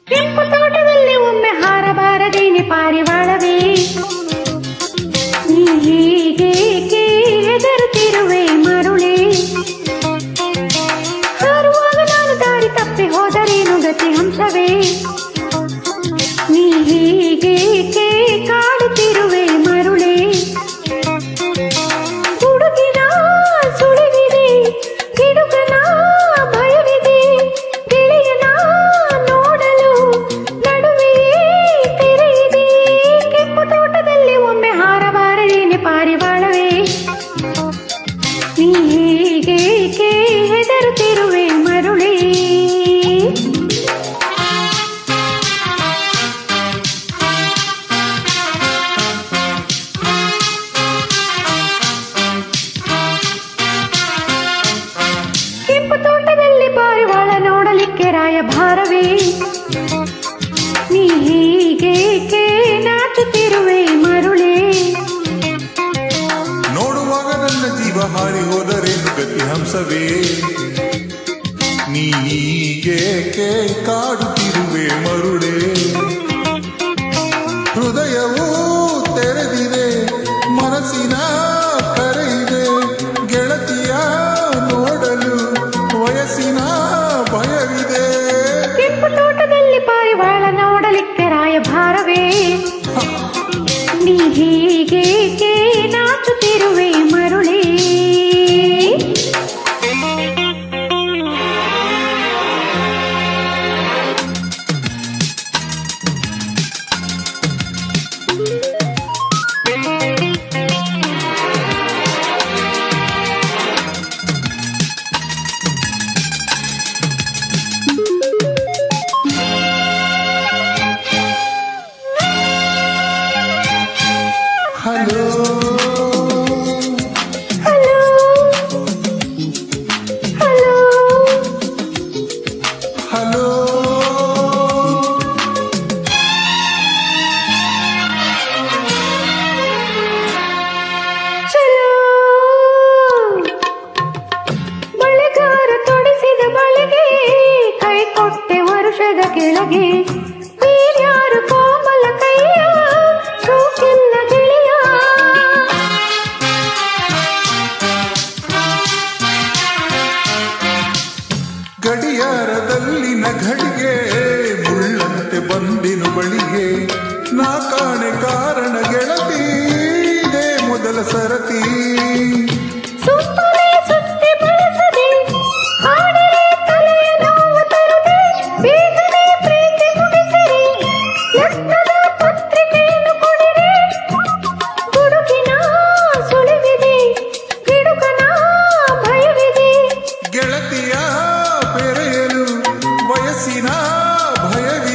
ಕೆಂಪು ತೋಟದಲ್ಲಿ ಒಮ್ಮೆ ಹಾರಬಾರದೇನೆ ಪಾರಿವಾಳವೇ, ನೀ ಹೀಗೇಕೆ ಹೆದರುತ್ತಿರುವೆ ಮರುಳೇ? ಹಾರುವಾಗ ನಾನು ದಾರಿ ತಪ್ಪಿ ಹೋದರೇನು ಗತಿ ಹಂಸವೇ? ನೀ ಹೀಗೇಕೆ ಕಾಡುತ್ತಿರುವೆ ಮರುಳೇ? ಹುಡುಗಿನ ಸುಳಿವಿದೆ, ಗಿಡುಗನ ಭಯವಿದೆ, ಗೆಳೆಯನ ನೋಡಲು ನಡುವೆಯೇ ತೆರೆಯಿದೆ. ಕೆಂಪು ತೋಟದಲ್ಲಿ ಒಮ್ಮೆ ಹಾರಬಾರದೇನೆ ಪಾರಿವಾಳವೇ, ನೀ ಹೀಗೇಕೆ ಹೆದರುತ್ತಿರುವೆ ಮರುಳೇ? ಕೆಂಪು ತೋಟದಲ್ಲಿ ಪಾರಿವಾಳ ನೋಡಲಿಕ್ಕೆ ರಾಯಭಾರವೇ, ನೀ ಹೀಗೇಕೆ ನಾಚುತ್ತಿರುವೆ ಮರುಳೇ? ನೋಡುವಾಗ ನನ್ನ ಜೀವ ಹಾರಿ ಹೋದರೇನು ಗತಿ ಹಂಸವೇ? ನೀ ಹೀಗೇಕೆ ಕಾಡುತ್ತಿರುವೆ ಮರುಳೇ? ಹೃದಯವೂ ತೆರೆದಿದೆ, ಮನಸ್ಸಿನ ಕರೆಯಿದೆ, ಗೆಳತಿಯ ನೋಡಲು ವಯಸ್ಸಿನ ಭಯವಿದೆ. ಕೆಂಪು ತೋಟದಲ್ಲಿ ಪಾರಿವಾಳ ನೋಡಲಿಕ್ಕೆ ರಾಯಭಾರವೇ, ನೀ ಹೀಗೇಕೆ ನಾಚುತ್ತಿರುವೆ ಮರುಳೇ? ಹಲೋ ಹಲೋ ಹಲೋ ಹಲೋ ಚಲೋ. ಬಳೆಗಾರ ತೊಡಿಸಿದ ಬಳೆಗೆ ಕೈ ಕೊಟ್ಟೆ ವರುಷದ ಕೆಳಗೆ, ಬೇರ್ಯಾರು ಕೋಮಲ ಕೈಯ ಸೋಕಿಲ್ಲ ಗೆಳೆಯ. ಗಡಿಯಾರದಲ್ಲಿನ ಘಡಿಗೆ ಮುಳ್ಳಂತೆ ಬಂದಿನು ಬಳಿಗೆ, ನಾ ಕಾಣೆ ಕಾರಣ ಗೆಳತಿ, ಇದೇ ಮೊದಲ ಸರತಿ. ಸುಮ್ಮನೆ ಸುತ್ತಿ ಬಳಸದೆ, ಹಾಡರೆ ತಲೆಯ ನೋವು ತರದೆ, ಬೇಗನೆ ಪ್ರೀತಿ ಮುಗಿಸಿರಿ, ಲಗ್ನದ ಪತ್ರಿಕೆಯನ್ನು ಕೊಡಿರಿ. ಹುಡುಗಿನ ಸುಳಿವಿದೆ, ಗಿಡುಕನ ಭಯವಿದೆ, ಗೆಳತಿಯ ಬೆರೆಯಲು ವಯಸ್ಸಿನ ಭಯವಿದೆ.